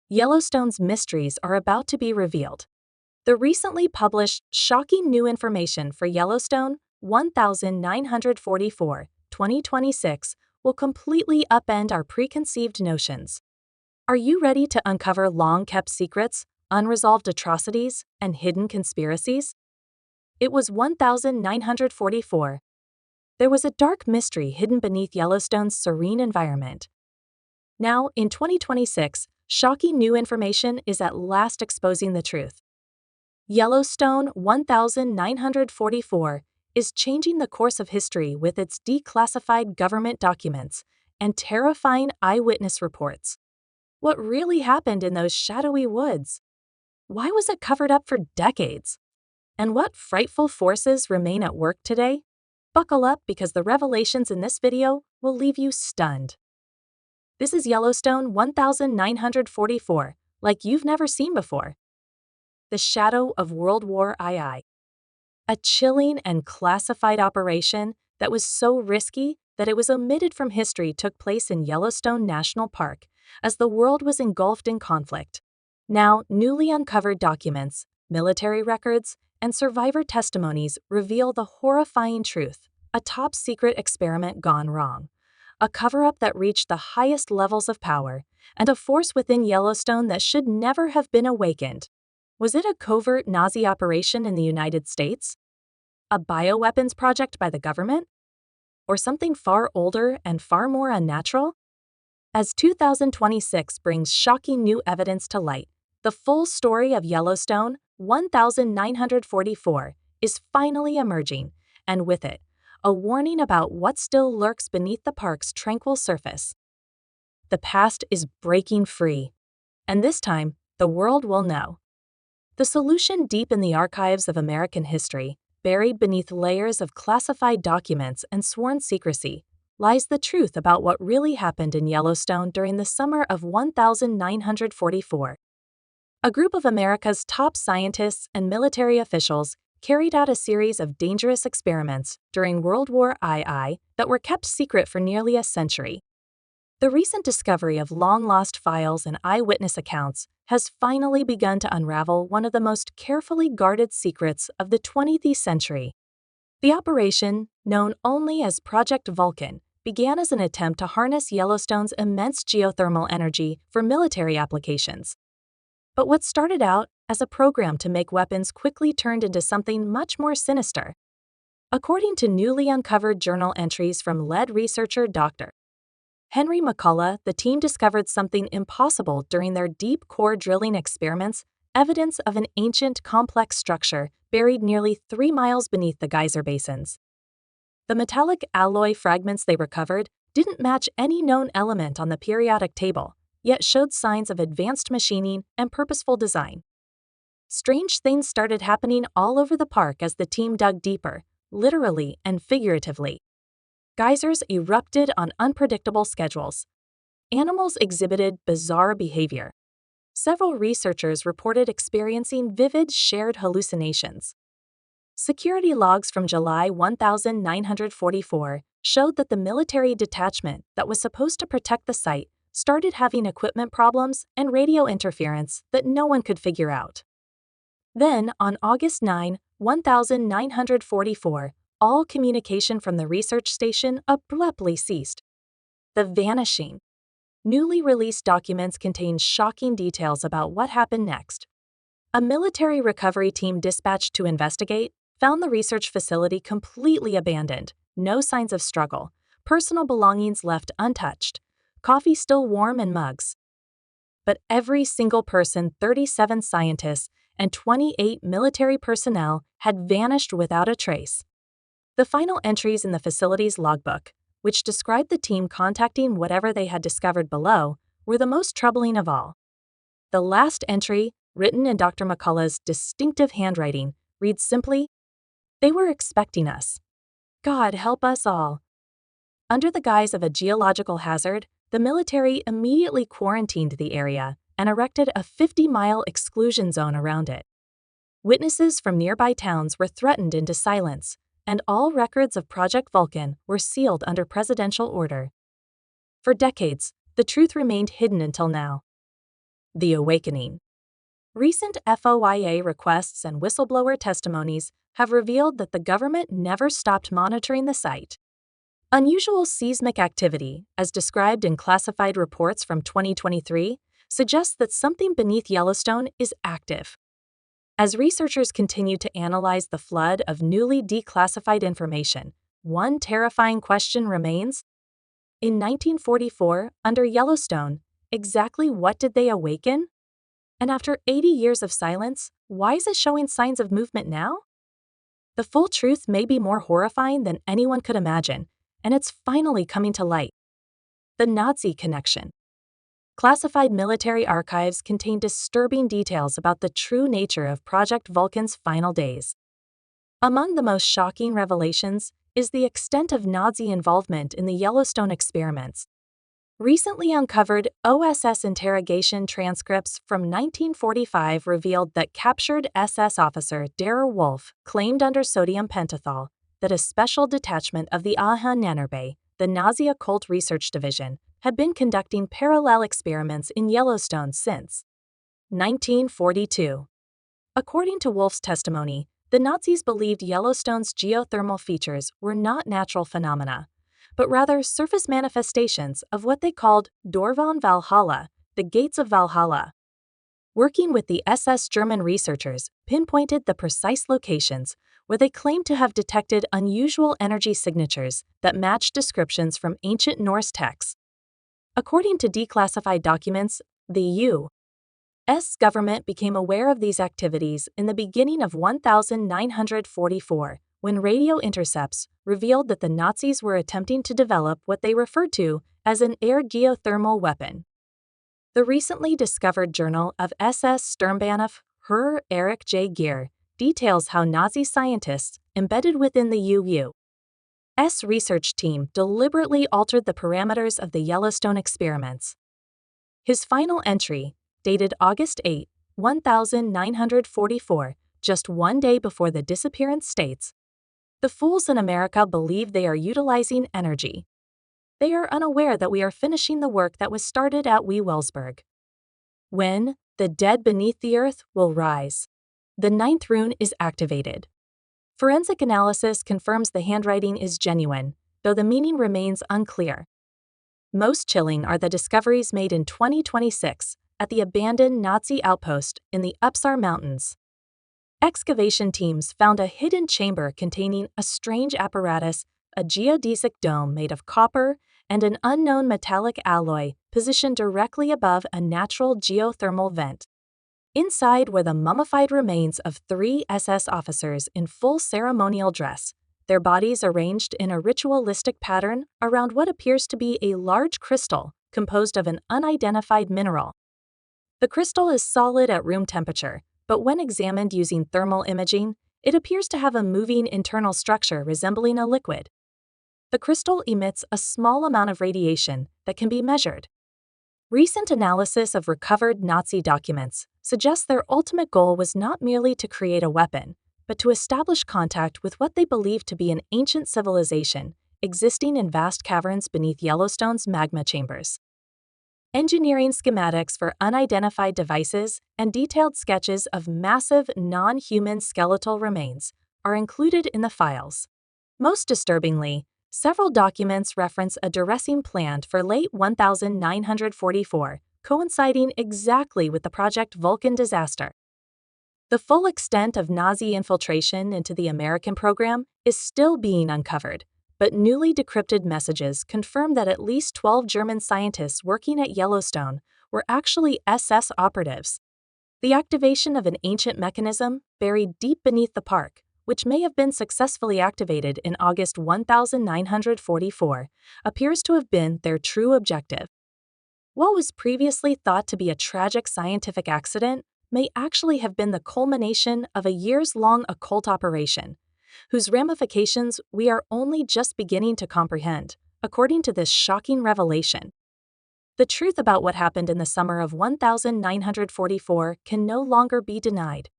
Yellowstone's mysteries are about to be revealed. The recently published shocking new information for Yellowstone 1944 2026 will completely upend our preconceived notions. Are you ready to uncover long-kept secrets, unresolved atrocities, and hidden conspiracies? It was 1944. There was a dark mystery hidden beneath Yellowstone's serene environment. Now, in 2026, shocking new information is at last exposing the truth. Yellowstone 1944 is changing the course of history with its declassified government documents and terrifying eyewitness reports. What really happened in those shadowy woods? Why was it covered up for decades? And what frightful forces remain at work today? Buckle up because the revelations in this video will leave you stunned. This is Yellowstone 1944, like you've never seen before. The Shadow of World War II. A chilling and classified operation that was so risky that it was omitted from history took place in Yellowstone National Park as the world was engulfed in conflict. Now, newly uncovered documents, military records, and survivor testimonies reveal the horrifying truth: a top-secret experiment gone wrong, a cover-up that reached the highest levels of power, and a force within Yellowstone that should never have been awakened. Was it a covert Nazi operation in the United States? A bioweapons project by the government? Or something far older and far more unnatural? As 2026 brings shocking new evidence to light, the full story of Yellowstone 1944 is finally emerging, and with it, a warning about what still lurks beneath the park's tranquil surface. The past is breaking free, and this time, the world will know. The solution deep in the archives of American history, buried beneath layers of classified documents and sworn secrecy, lies the truth about what really happened in Yellowstone during the summer of 1944. A group of America's top scientists and military officials carried out a series of dangerous experiments during World War II that were kept secret for nearly a century. The recent discovery of long-lost files and eyewitness accounts has finally begun to unravel one of the most carefully guarded secrets of the 20th century. The operation, known only as Project Vulcan, began as an attempt to harness Yellowstone's immense geothermal energy for military applications. But what started out as a program to make weapons quickly turned into something much more sinister. According to newly uncovered journal entries from lead researcher Dr. Henry McCullough, the team discovered something impossible during their deep core drilling experiments: evidence of an ancient, complex structure buried nearly 3 miles beneath the geyser basins. The metallic alloy fragments they recovered didn't match any known element on the periodic table, yet showed signs of advanced machining and purposeful design. Strange things started happening all over the park as the team dug deeper, literally and figuratively. Geysers erupted on unpredictable schedules. Animals exhibited bizarre behavior. Several researchers reported experiencing vivid shared hallucinations. Security logs from July 1944 showed that the military detachment that was supposed to protect the site started having equipment problems and radio interference that no one could figure out. Then, on August 9, 1944, all communication from the research station abruptly ceased. The vanishing. Newly released documents contain shocking details about what happened next. A military recovery team dispatched to investigate found the research facility completely abandoned, no signs of struggle, personal belongings left untouched, coffee still warm in mugs. But every single person, 37 scientists, and 28 military personnel had vanished without a trace. The final entries in the facility's logbook, which described the team contacting whatever they had discovered below, were the most troubling of all. The last entry, written in Dr. McCullough's distinctive handwriting, reads simply, "They were expecting us. God help us all." Under the guise of a geological hazard, the military immediately quarantined the area and erected a 50-mile exclusion zone around it. Witnesses from nearby towns were threatened into silence, and all records of Project Vulcan were sealed under presidential order. For decades, the truth remained hidden until now. The Awakening. Recent FOIA requests and whistleblower testimonies have revealed that the government never stopped monitoring the site. Unusual seismic activity, as described in classified reports from 2023, suggests that something beneath Yellowstone is active. As researchers continue to analyze the flood of newly declassified information, one terrifying question remains. In 1944, under Yellowstone, exactly what did they awaken? And after 80 years of silence, why is it showing signs of movement now? The full truth may be more horrifying than anyone could imagine, and it's finally coming to light. The Nazi connection. Classified military archives contain disturbing details about the true nature of Project Vulcan's final days. Among the most shocking revelations is the extent of Nazi involvement in the Yellowstone experiments. Recently uncovered OSS interrogation transcripts from 1945 revealed that captured SS officer Darrell Wolfe claimed under sodium pentothal that a special detachment of the Ahnenerbe, the Nazi Occult Research Division, had been conducting parallel experiments in Yellowstone since 1942. According to Wolfe's testimony, the Nazis believed Yellowstone's geothermal features were not natural phenomena, but rather surface manifestations of what they called Door van Valhalla, the gates of Valhalla. Working with the SS, German researchers pinpointed the precise locations where they claimed to have detected unusual energy signatures that matched descriptions from ancient Norse texts. According to declassified documents, the U.S. government became aware of these activities in the beginning of 1944, when radio intercepts revealed that the Nazis were attempting to develop what they referred to as an air geothermal weapon. The recently discovered journal of SS Sturmbahnhof Herr Erich J. Gehr details how Nazi scientists embedded within the U.S. research team deliberately altered the parameters of the Yellowstone experiments. His final entry, dated August 8, 1944, just one day before the disappearance, states, "The fools in America believe they are utilizing energy. They are unaware that we are finishing the work that was started at Wellsburg. When the dead beneath the earth will rise, the ninth rune is activated." Forensic analysis confirms the handwriting is genuine, though the meaning remains unclear. Most chilling are the discoveries made in 2026 at the abandoned Nazi outpost in the Upsar Mountains. Excavation teams found a hidden chamber containing a strange apparatus, a geodesic dome made of copper, and an unknown metallic alloy positioned directly above a natural geothermal vent. Inside were the mummified remains of 3 SS officers in full ceremonial dress, their bodies arranged in a ritualistic pattern around what appears to be a large crystal composed of an unidentified mineral. The crystal is solid at room temperature, but when examined using thermal imaging, it appears to have a moving internal structure resembling a liquid. The crystal emits a small amount of radiation that can be measured. Recent analysis of recovered Nazi documents suggests their ultimate goal was not merely to create a weapon, but to establish contact with what they believed to be an ancient civilization existing in vast caverns beneath Yellowstone's magma chambers. Engineering schematics for unidentified devices and detailed sketches of massive non-human skeletal remains are included in the files. Most disturbingly, several documents reference a dressing planned for late 1944, coinciding exactly with the Project Vulcan disaster. The full extent of Nazi infiltration into the American program is still being uncovered, but newly decrypted messages confirm that at least 12 German scientists working at Yellowstone were actually SS operatives. The activation of an ancient mechanism buried deep beneath the park, which may have been successfully activated in August 1944, appears to have been their true objective. What was previously thought to be a tragic scientific accident may actually have been the culmination of a years-long occult operation, whose ramifications we are only just beginning to comprehend, according to this shocking revelation. The truth about what happened in the summer of 1944 can no longer be denied.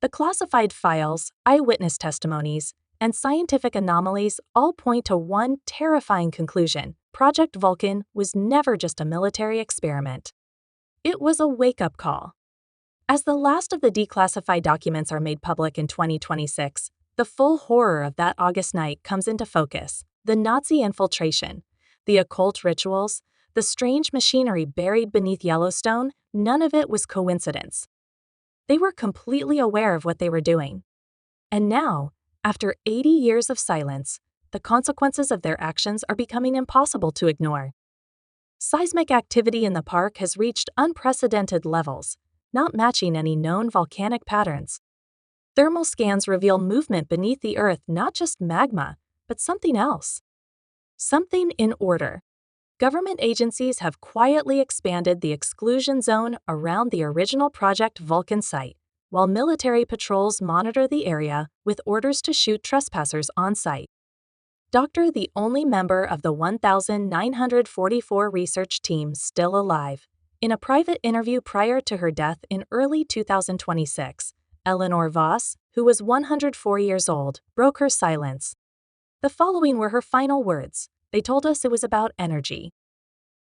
The classified files, eyewitness testimonies, and scientific anomalies all point to one terrifying conclusion: Project Vulcan was never just a military experiment. It was a wake-up call. As the last of the declassified documents are made public in 2026, the full horror of that August night comes into focus: the Nazi infiltration, the occult rituals, the strange machinery buried beneath Yellowstone. None of it was coincidence. They were completely aware of what they were doing. And now, after 80 years of silence, the consequences of their actions are becoming impossible to ignore. Seismic activity in the park has reached unprecedented levels, not matching any known volcanic patterns. Thermal scans reveal movement beneath the earth, not just magma, but something else. Something in order. Government agencies have quietly expanded the exclusion zone around the original Project Vulcan site, while military patrols monitor the area with orders to shoot trespassers on site. Dr. the only member of the 1944 research team still alive. In a private interview prior to her death in early 2026, Eleanor Voss, who was 104 years old, broke her silence. The following were her final words. They told us it was about energy,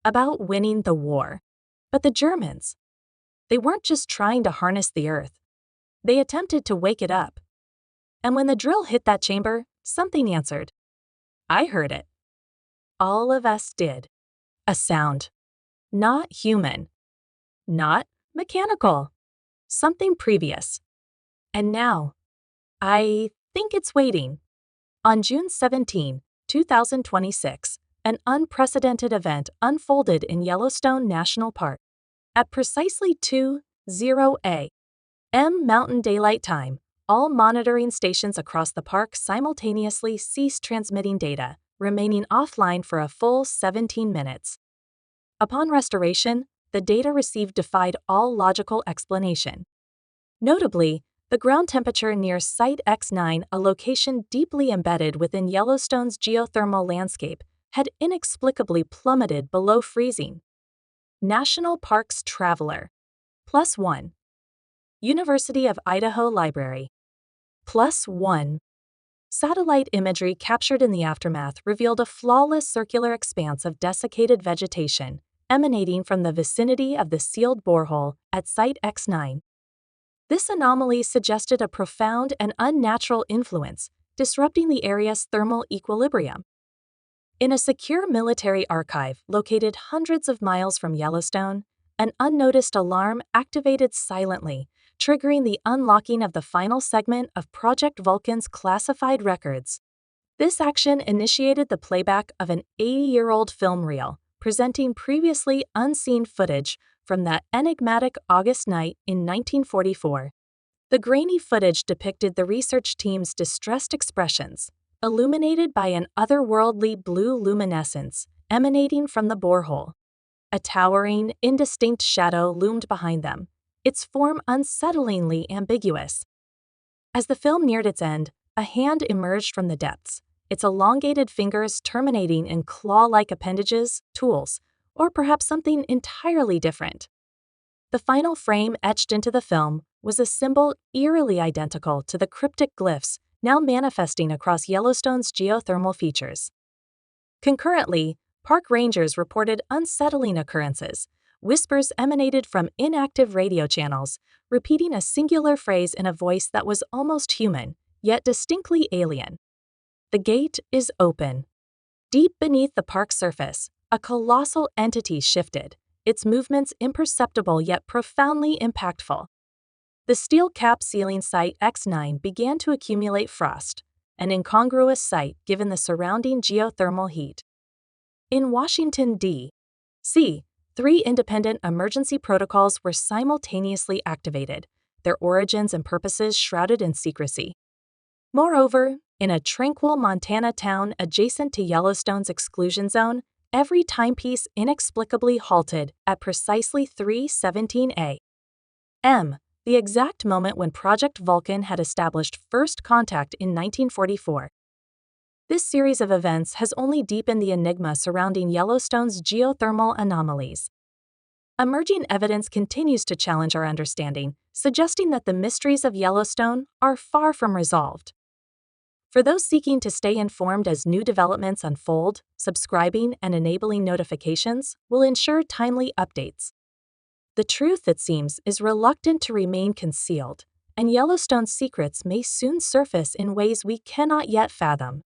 about winning the war. But the Germans, they weren't just trying to harness the earth. They attempted to wake it up. And when the drill hit that chamber, something answered. I heard it. All of us did. A sound. Not human. Not mechanical. Something previous. And now, I think it's waiting. On June 17, 2026, an unprecedented event unfolded in Yellowstone National Park. At precisely 2:00 a.m. Mountain Daylight Time, all monitoring stations across the park simultaneously ceased transmitting data, remaining offline for a full 17 minutes. Upon restoration, the data received defied all logical explanation. Notably, the ground temperature near Site X9, a location deeply embedded within Yellowstone's geothermal landscape, had inexplicably plummeted below freezing. National Parks Traveler. +1. University of Idaho Library. +1. Satellite imagery captured in the aftermath revealed a flawless circular expanse of desiccated vegetation emanating from the vicinity of the sealed borehole at Site X9. This anomaly suggested a profound and unnatural influence, disrupting the area's thermal equilibrium. In a secure military archive located hundreds of miles from Yellowstone, an unnoticed alarm activated silently, triggering the unlocking of the final segment of Project Vulcan's classified records. This action initiated the playback of an 80-year-old film reel, presenting previously unseen footage from that enigmatic August night in 1944. The grainy footage depicted the research team's distressed expressions, illuminated by an otherworldly blue luminescence emanating from the borehole. A towering, indistinct shadow loomed behind them, its form unsettlingly ambiguous. As the film neared its end, a hand emerged from the depths, its elongated fingers terminating in claw-like appendages, tools, or perhaps something entirely different. The final frame etched into the film was a symbol eerily identical to the cryptic glyphs now manifesting across Yellowstone's geothermal features. Concurrently, park rangers reported unsettling occurrences. Whispers emanated from inactive radio channels, repeating a singular phrase in a voice that was almost human, yet distinctly alien. The gate is open. Deep beneath the park's surface, a colossal entity shifted, its movements imperceptible yet profoundly impactful. The steel-capped ceiling Site X9 began to accumulate frost, an incongruous sight given the surrounding geothermal heat. In Washington, D.C., 3 independent emergency protocols were simultaneously activated, their origins and purposes shrouded in secrecy. Moreover, in a tranquil Montana town adjacent to Yellowstone's exclusion zone, every timepiece inexplicably halted at precisely 3:17 a.m., the exact moment when Project Vulcan had established first contact in 1944. This series of events has only deepened the enigma surrounding Yellowstone's geothermal anomalies. Emerging evidence continues to challenge our understanding, suggesting that the mysteries of Yellowstone are far from resolved. For those seeking to stay informed as new developments unfold, subscribing and enabling notifications will ensure timely updates. The truth, it seems, is reluctant to remain concealed, and Yellowstone's secrets may soon surface in ways we cannot yet fathom.